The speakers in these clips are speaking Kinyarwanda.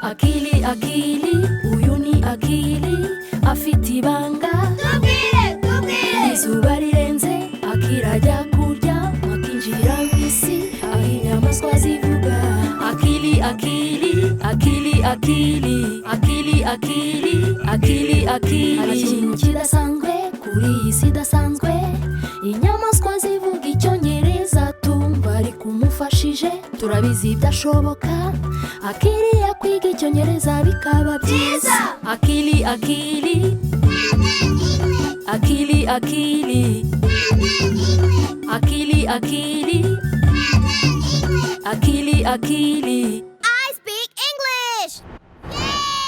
Akili, akili, uyu ni akili, afite ibanga. Tubwire. Izuba rirenze, akili ajya kurya, akinjira mu isi, aho inyamaswa zivuga. Akili, akili, akili, akili, akili, akili, akili, akili. Hari ikintu kidasanzwe kuri iyi si idasanzwe, inyamaswa zivuga Icyongereza, tumva ari kumufashije, turabizi idashoboka. Akili yakwiga Icyongereza bikaba byiza. Akili, akili, akili, akili, akili, akili, akili, akili. I speak English! Yay!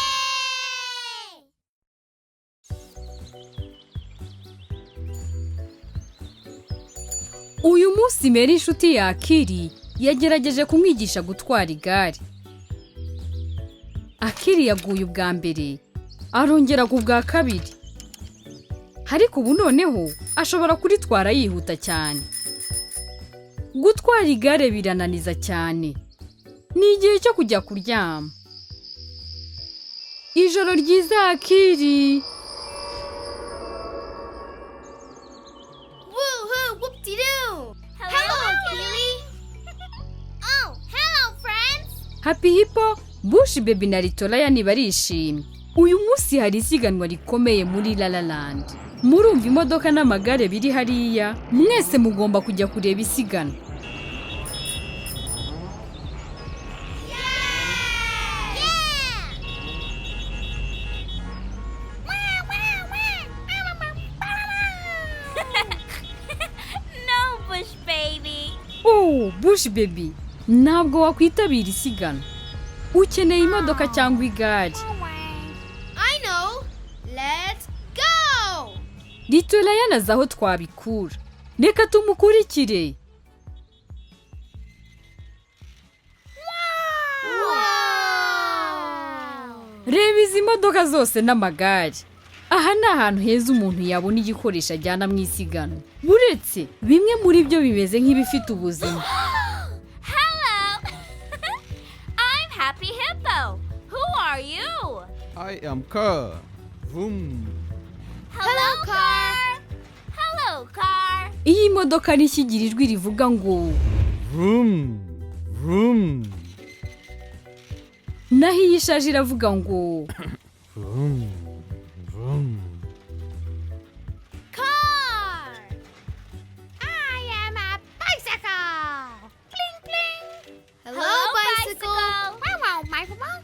Uyu munsi Mary inshuti ya Akili yagerageje kumwigisha gutwara igare. Akili yaguye ubwa mbere, arongera ubwa kabiri. Ariko ubu noneho ashobora kuritwara yihuta cyane. Gutwara igare birananiza cyane. Ni igihe cyo kujya kuryama. Ijoro ryiza Akili. Woohoo! Whoop-de-doo! Hello, Akili! Oh, hello, friends! Happy Hippo, Bush Baby na Lala Land barishimye. Uyu munsi hari isiganwa rikomeye muri Lala Land. Murumva imodoka n'amagare biri hariya, mwese mugomba kujya kureba isiganwa. No, Bush baby! Oh, Bush Baby, ntabwo wakwitabira isiganwa. Ukeneye imodoka cyangwa igare. I know! Let's go! Lala Land azi aho twabikura. Reka tumukurikire. Wow! Reba izi modoka zose n'amagare. Aha ni ahantu heza umuntu yabona igikoresho ajyana mu isiganwa. Buretse bimwe muri byo bimeze nk'ibifite ubuzima. Hello! I'm Happy Hippo. Who are you? I am car. Vroom. Hello, car! Hello, car! Iyi modoka nishyigira ijwi rivuga ngo Vroom. Vroom. naho iyi ishaje iravuga ngo Vroom. Vroom. Car! I am a bicycle! Bling, bling! Hello, bicycle! Wow, bicycle!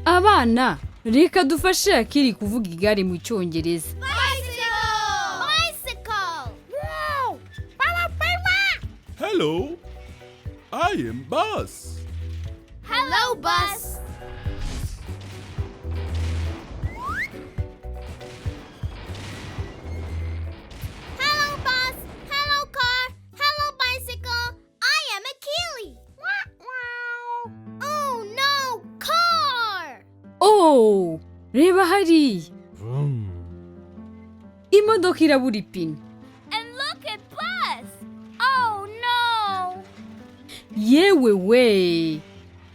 Abana, reka dufashe Akili kuvuga igare mu Cyongereza. Bicycle! Bicycle! Wow! Hello, I am Bus. Hello, bus! Hello, bus! Hello, car! Hello, bicycle! I am Akili! Oh, no! Car! Oh, reba hariya. Vroom. Imodoka irabura ipine. And look at bus! Oh, no! Yewe we,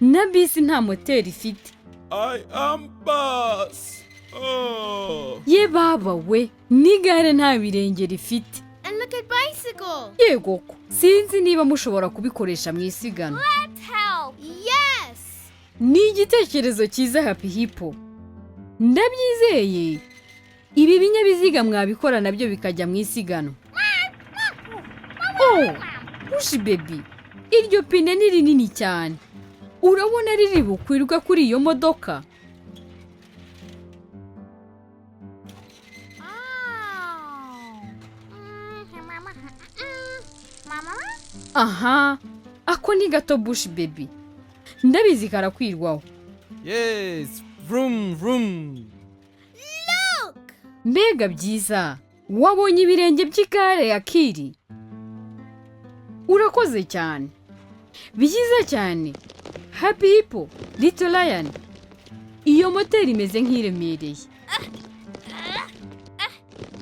na bisi nta moteri ifite. I am Bus. Oh. Ye baba we, n'igare nta birenge rifite. And look at bicycle! Yego ko, sinzi niba mushobora kubikoresha mu isiganwa. Let's help! Yes! Ni igitekerezo cyiza Happy Hippo. Ndabyizeye. Ibi binyabiziga mwabikora nabyo bikajya mu isiganwa. Oh, Bush Baby, iryo pine ni rinini cyane. Urabona riri bukwirwa kuri iyo modoka? Aha, ako ni gato Bush Baby. Ndabizi karakwirwaho. Yes. Vroom. Vroom. Look! Mbega byiza. Wabonye ibirenge by'igare Akili? Urakoze cyane. Byiza cyane. Happy Hippo, Lala Land. Iyo moteri imeze nk'iremereye.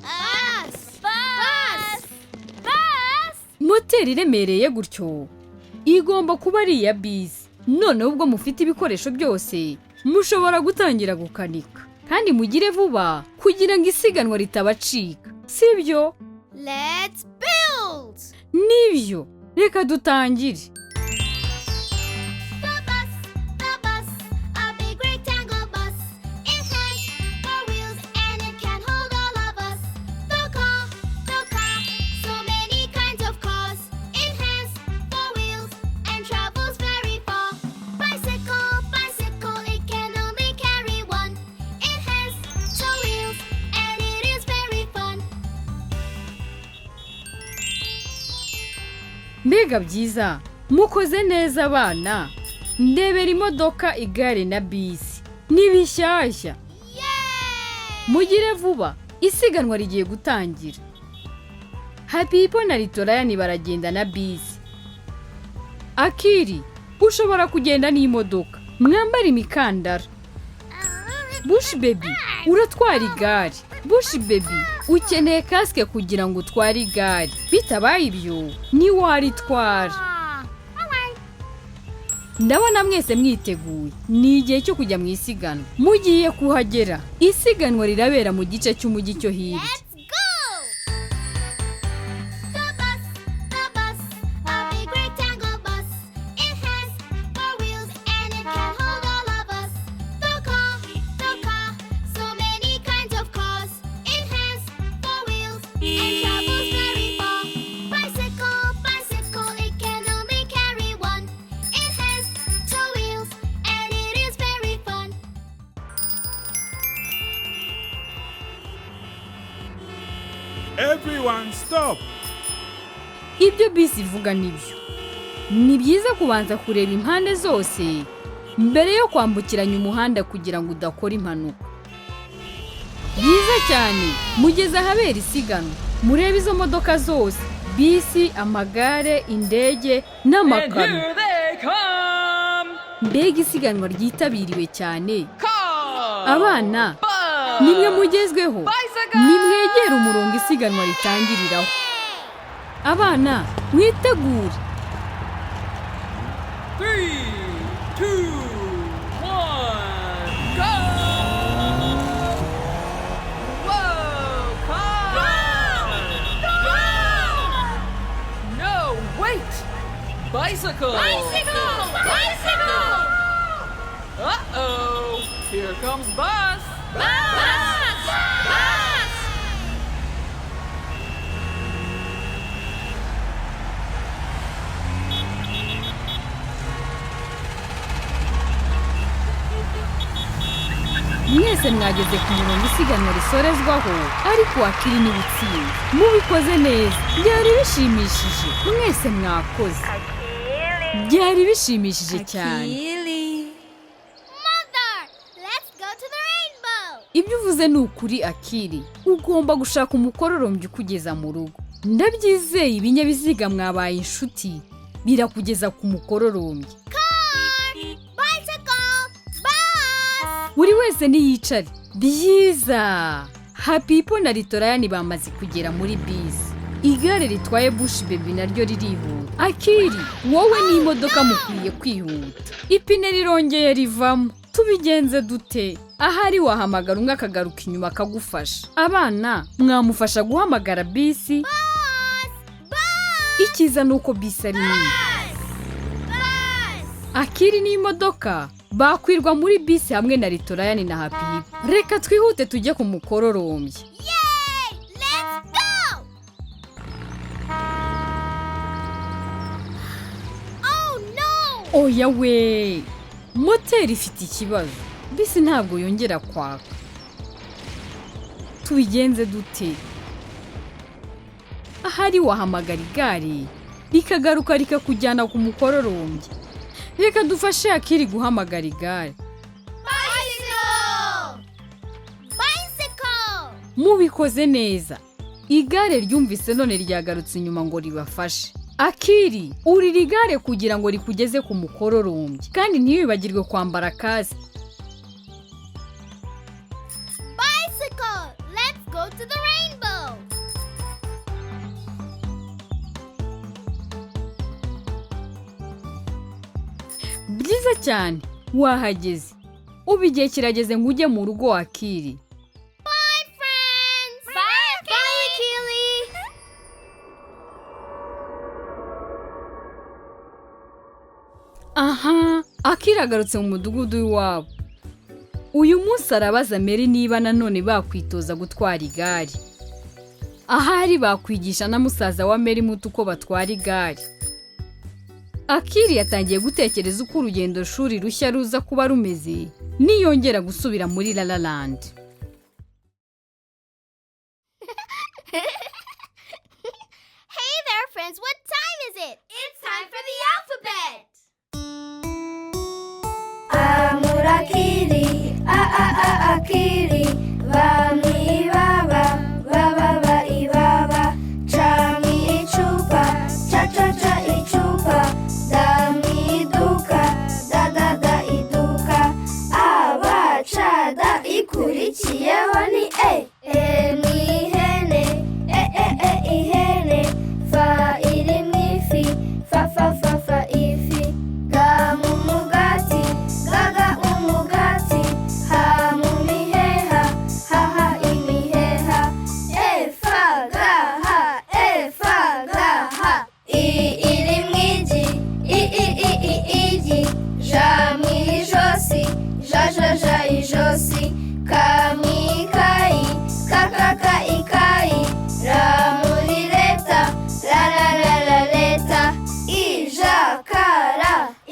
Bus! Bus! Bus! Moteri iremereye gutyo igomba kuba ari iya bisi. Noneho ubwo mufite ibikoresho byose, mushobora gutangira gukanika kandi mugire vuba kugira ngo isiganwa ritabacika, sibyo? Let's build! Nibyo, reka dutangire. The bus, a big rectangle bus. It has 4 wheels and it can hold all of us. The car, so many kinds of cars. It has 4 wheels and travels very far. Bicycle, it can only carry one. It has 2 wheels and it is very fun. Mbega byiza, mukoze neza abana. Ndebera imodoka, igare na bisi. Ni bishyashya. Mugire vuba, isiganwa rigiye gutangira. Happy na Lala baragenda na bisi. Akili, ushobora kugenda n'imodoka. Mwambara imikandara. Bush baby, uratwara igare. Bush baby, ukeneye kasike kugira ngo utware igare. Bitabaye ibyo, ntiwaritwara. Ndabona mwese mwiteguye. Ni igihe cyo kujya mu isiganwa. Mugiye kuhagera. Isiganwa rirabera mu gice cy'umujyi cyo hirya. Let's go! The bus, a big rectangle bus. It has 4 wheels and it can hold all of us. The car, so many kinds of cars. It has 4 wheels and travels very far. Bicycle, it can only carry one. It has 2 wheels and it is very fun. Everyone stop! Ibyo bisi ivuga nibyo. Ni byiza kubanza kureba impande zose mbere yo kwambukiranya umuhanda kugira ngo udakora impanuka. Byiza cyane, mugeze ahabera isiganwa. Murebe izo modoka zose, bisi, amagare, indege n'amakamyo. Mbega isiganwa ryitabiriwe cyane. Abana, nimwe mugezweho. Nimwegera umurongo isiganwa ritangiriraho. Abana, mwitegure. 3, 2, 1, go! Whoa, car! No, wait! Bicycle! Uh-oh! Here comes bus! Mwese mwageze ku murongo isiganwa risorezwaho, ariko Akili ni gutsinda. Mubikoze neza. Byari bishimishije. Mwese mwakoze. Byari bishimishije cyane. Mother, let's go to the rainbow. Ibyo uvuze ni ukuri Akili. Ugomba gushaka umukororombya ukugeza mu rugo. Ndabyizeye ibinyabiziga mwabaye inshuti. Birakugeza ku mukororombya. Car, bicycle, bus. Buri wese niyicare. Byiza. Happy na Lala bamaze kugera muri bisi. Igare ritwaye Bush baby naryo ririhuta. Akili, wowe n'imodoka mukwiye kwihuta. Ipine rirongeye rivamo. Tubigenze dute? Ahari wahamagara umwe akagaruka inyuma akagufasha. Abana, mwamufasha guhamagara bisi. Ikiza nuko bisi ari nini. Akili n'imodoka bakwirwa muri bisi hamwe na Lala na Happy. Reka twihute tujye ku mukororombya. Yay! Let's go! Oh no! Oya we! Moteri ifite ikibazo. Bisi ntabwo yongera kwaka. Tubigenze dute? Ahari wahamagara igare rikagaruka rikakujyana ku mukororombya. Reka dufashe Akili guhamagara igare. Bicycle! Mubikoze neza. Igare ryumvise none ryagarutse inyuma ngo ribafashe. Akili, urira igare kugira ngo rikugeze ku mukororombya. Kandi ntibibagirwe kwambara kasike. Bicycle! Let's go to the rainbow! Byiza cyane, wahageze. ubu igihe kirageze ngo ujye mu rugo Akili. Bye, friends! Bye, Akili! Aha, Akili agarutse mu mudugudu w'iwabo. Uyu munsi arabaza Mary niba nanone bakwitoza gutwara igare. Ahari bakwigisha na musaza wa Mary muto uko batwara igare. Akili yatangiye gutekereza uko urugendo shuri rushya ruza kuba rumeze niyongera gusubira muri Lala Land. Hey there, friends! What time is it? It's time for the alphabet! Amurakili, akili, bami baba, baba ibaba, chami ichupa, cha ichupa, dami duka, da iduka, abachada ikurikiyeho ni ni ihene, ihene, fa iri mu ifi, fa ifi, ga mu mugati, ga umugati, ha mu miheha, ha imiheha, fa ga ha, iri mu igi, igi, ja mu ijosi, ja ijosi, ka mu ikayi, ka ikayi, ra muri leta, la leta,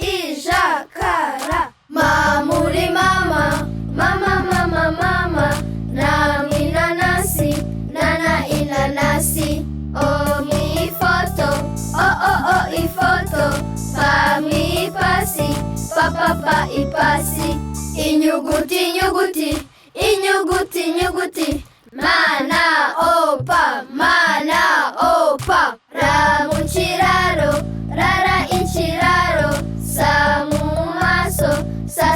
ijakara, ma muri mama, na inanasi, inanasi, o mu ifoto, ifoto, pa mu ipasi, pa ipasi, inyuguti, mana opa, ra mu kiraro, rara ikiraro, sa mu maso, sa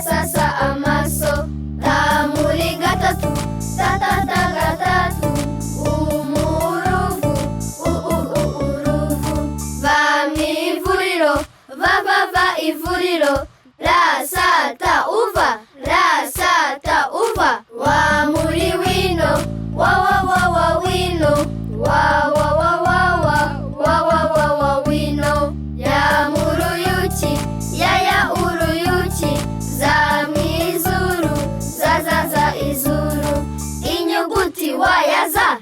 amaso, ta muri gatatu, gatatu, umuruvu, uruvu, va mu ivuriro, va ivuriro, rasata uva, wa muri wino, wa wino, wa wino, ya muruyuki, ya uruyuki, za mwizuru, za izuru, inyuguti wayaza,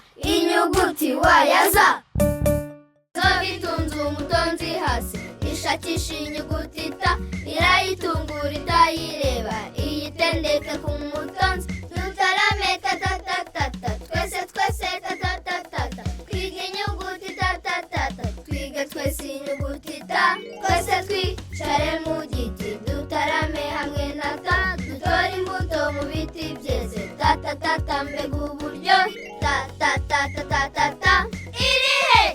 zo bitunze umutonzi hasi, ishakisha inyuguti ta, irayitungura itayireba, iyitendeka ku mutonzi, dutarame ta, twese ta, twiga inyuguti ta, twiga twese inyuguti ta, twese twicare mu giti, dutarame hamwe na ta, dutore imbuto mu biti byeze, ta, mbega uburyohe, ta, irihe,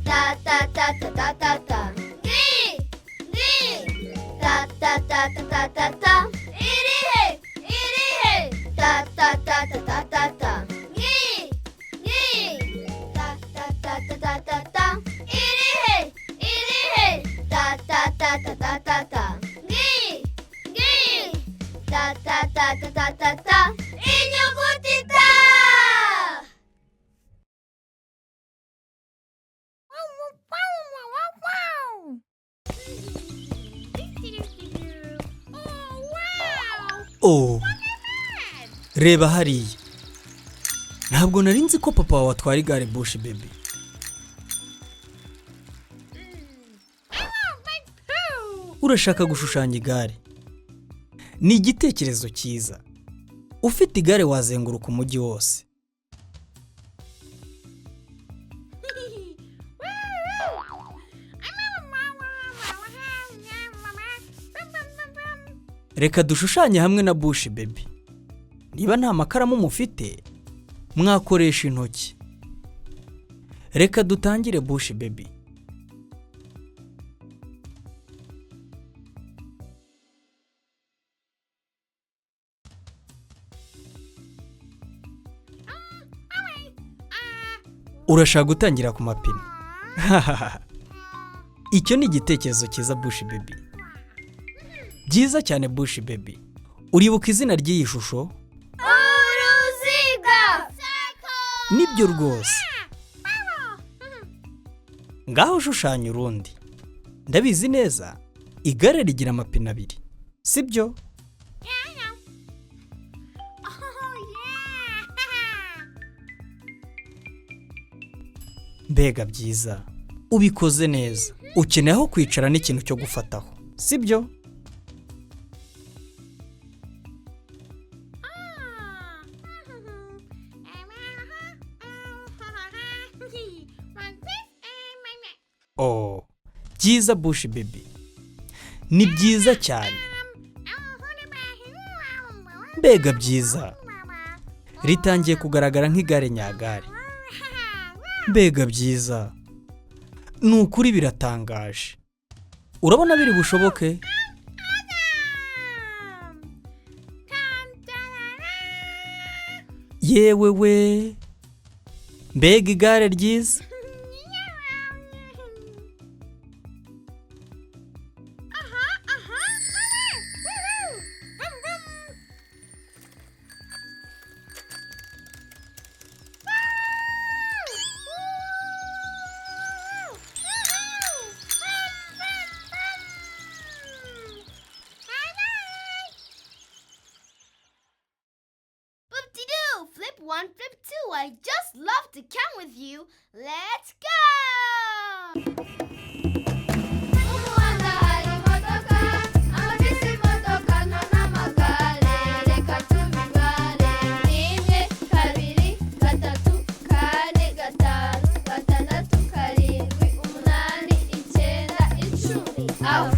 ta, gi, ta, irihe, ta, gi, ta, irihe, ta, gi, ta, inyuguti ta! Oh, reba hariya. Ntabwo nari nzi ko papa wawe atwara igare bush baby. Urashaka gushushanya igare? Ni igitekerezo cyiza. Ufite igare wazenguruka umujyi wose. Reka dushushanye hamwe na bush baby. Niba nta makaramu mufite, mwakoresha intoki. Reka dutangire bush baby. Urashaka gutangira ku mapine. Icyo ni igitekerezo cyiza bush baby. Byiza cyane bush baby. uribuka izina ry'iyi shusho? uruziga. Nibyo rwose. Ngaho shushanya urundi. Ndabizi neza igare rigira amapine abiri, sibyo? Mbega byiza, ubikoze neza. Ukeneye aho kwicara n'ikintu cyo gufataho, sibyo? Oh, byiza bushi baby. Ni byiza cyane. Mbega byiza. Ritangiye kugaragara nk'igare nyagare. Mbega byiza. Ni ukuri biratangaje. Urabona biri bushoboke? Yewe we. Mbega igare ryiza. Boop-de-doo, flip one, flip two. I just love to come with you. Let's go! Umuhanda hari imodoka, amabisi, imodoka nto n'amagare. Reka tubibare. Rimwe, kabiri, gatatu, kane, gatanu, gatandatu, karindwi, umunani, icyenda, icumi. Aho.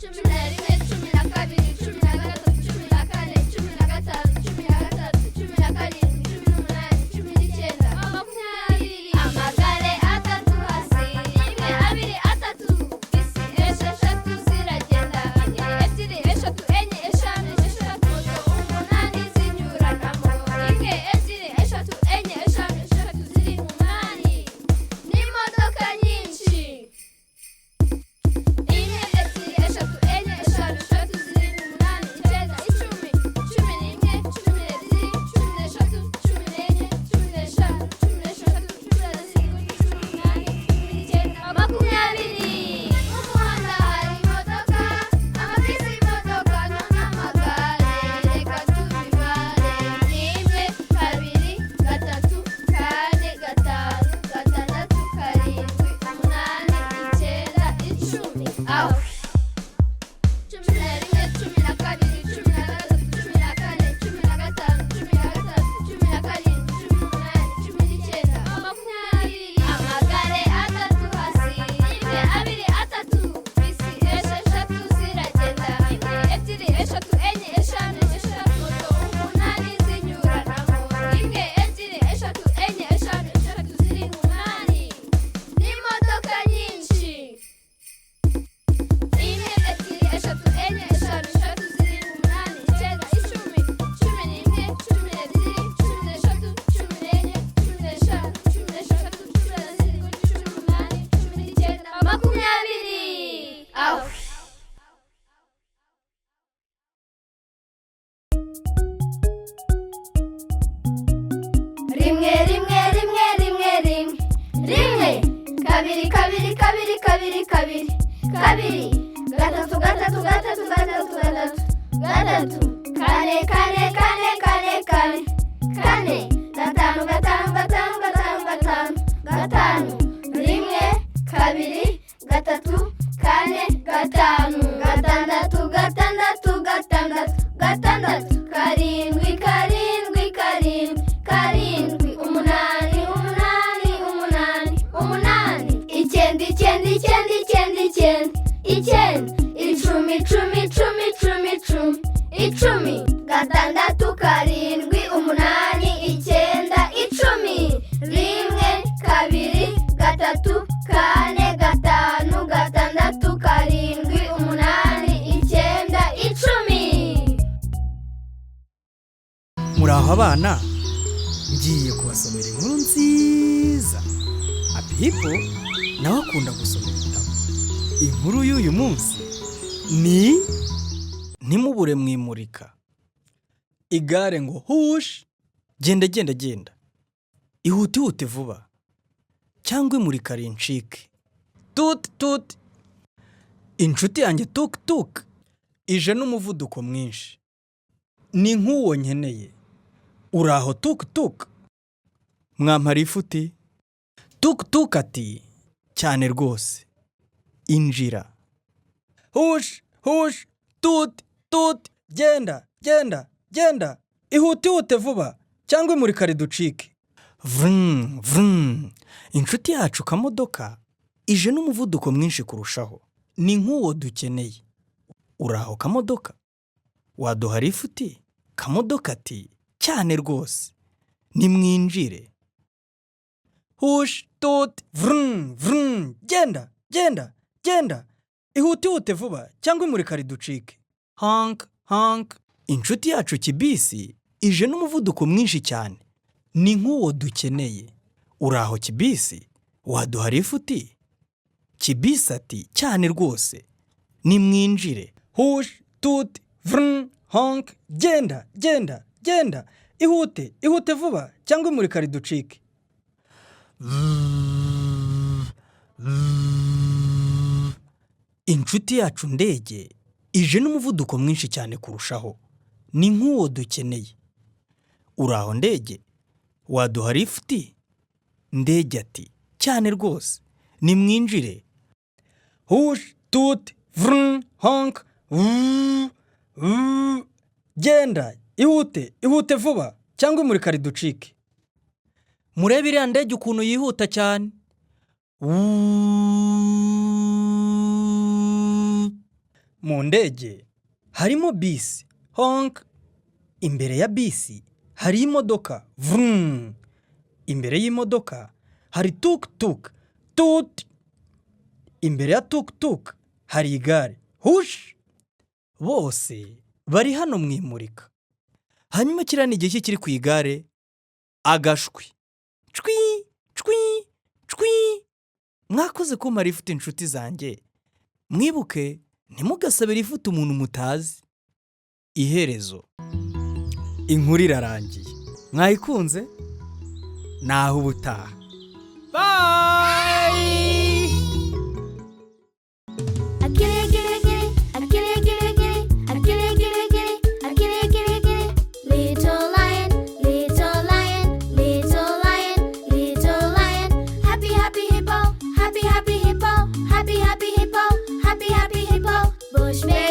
Cumi na rimwe, cumi na kabiri, cumi na gatatu, cumi na kane, cumi na gatanu, cumi na gatandatu, cumi na karindwi, cumi n'umunani, cumi n'icyenda, makumyabiri. Amagare atatu hasi, rimwe, abiri, atatu. Bisi esheshatu ziragenda, ebyiri, eshatu, enye, eshanu, esheshatu, umunani zinyuranamo. Rimwe, ebyiri, eshatu, enye, eshanu, esheshatu ziri umunani. N'imodoka nyinshi. Rimwe, ebyiri, eshatu, enye, eshanu, esheshatu ziri umunani, icyenda, icumi. Cumi n'imwe, cumi n'ebyiri, cumi n'eshatu, cumi n'enye, cumi n'eshanu, cumi n'esheshatu, cumi na zirindwi, cumi n'umunani, cumi n'icyenda, makumyabiri. Mu muhanda hari imodoka, amabisi, imodoka nto n'amagare. Reka tubibare. Rimwe, kabiri, gatatu, kane, gatanu, gatandatu, karindwi, umunani, icyenda, icumi. Aho. Cumi na rimwe, cumi na kabiri, cumi na gatatu, cumi na kane, cumi na gatanu, cumi na gatandatu, cumi na karindwi, cumi n'umunani, cumi n'icyenda, makumyabiri. Amagare atatu hasi, rimwe, abiri, atatu. Bisi esheshatu ziragenda, ebyiri, eshatu, enye, eshanu, esheshatu, umunani zinyuranamo. Rimwe, ebyiri, eshatu, enye, eshanu, esheshatu ziri umunani. N'imodoka nyinshi. Rimwe, ebyiri, eshatu, enye, eshanu, esheshatu ziri umunani, icyenda, icumi. Cumi n'imwe, cumi n'ebyiri, cumi n'eshatu, cumi n'enye, cumi n'eshanu, cumi n'esheshatu, cumi na zirindwi, cumi n'umunani, cumi n'icyenda, makumyabiri. Aho. Rimwe, rimwe, rimwe, rimwe, rimwe. Rimwe, kabiri, kabiri, kabiri, kabiri, kabiri. Kabiri, gatatu, gatatu, gatatu, gatatu, gatatu. Gatatu, kane, kane, kane, kane, kane. Kane, gatanu, gatanu, gatanu, gatanu, gatanu. Gatanu, rimwe, kabiri, gatatu, kane, gatanu. Gatandatu, gatandatu, gatandatu. Gatandatu, karindwi, karindwi, karindwi. Karindwi, umunani, umunani, umunani. Umunani, icyenda, icyenda, icyenda, icyenda, icyenda. Icyenda, icumi, icumi, icumi, icumi, icumi. Icumi, gatandatu, karindwi, umunani, icyenda, icumi. Rimwe, kabiri, gatatu, kane, gatanu, gatandatu, karindwi, umunani, icyenda, icumi. Muraho abana, ngiye kubasomera inkuru nziza. Apipo nawe akunda gusoma ibitabo. Inkuru y'uyu munsi ni ntimubure mwimurika. Igare ngo hush, genda genda genda, ihute ihute vuba, cyangwa imurika rincike. Tut tut, inshuti yanjye tuk tuk ije n'umuvuduko mwinshi, ni nk'uwo nkeneye. Uraho tuk tuk, mwampara ifuti? Tuk tuk ati cyane rwose, injira. Hush hush, tut tut, genda genda genda, ihute ihute vuba, cyangwa imurika riducike. Vrum vrum, inshuti yacu kamodoka ije n'umuvuduko mwinshi kurushaho, ni nk'uwo dukeneye. Uraho kamodoka, waduha ifuti? Kamodoka ati cyane rwose, nimwinjire. Hush tut vrum vrum, genda genda genda, ihute ihute vuba, cyangwa imurika riducike. Honk honk, inshuti yacu kibisi ije n'umuvuduko mwinshi cyane, ni nk'uwo dukeneye. Uraho kibisi, waduha ifuti? Kibisi ati cyane rwose, nimwinjire. Hush tut vrum honk, genda genda genda, ihute ihute vuba, cyangwa imurika riducike. Inshuti yacu ndege ije n'umuvuduko mwinshi cyane kurushaho, ni nk'uwo dukeneye. Uraho ndege, waduha ifuti? Ndege ati cyane rwose, nimwinjire. Hush tut vrum honk, genda ihute ihute vuba, cyangwa imurika riducike. Murebe iriya ndege ukuntu yihuta cyane. Mu ndege harimo bisi honk, imbere ya bisi hari imodoka vrum, imbere y'imodoka hari tuk tuk tut, imbere ya tuk tuk hari igare hush. Bose bari hano mwimurika. Hanyuma kiriya ni igiki kiri ku igare? Agashwi. Cwi cwi cwi. Mwakoze kumara ifuti inshuti zanjye. Mwibuke ntimugasabire ifuti umuntu mutazi. Iherezo, inkuru irarangiye. Mwayikunze? Naho ubutaha. Bye. Little lion, little lion, little lion, little lion. Happy, happy hippo, happy, happy hippo, happy, happy hippo, happy, happy hippo. Bushman.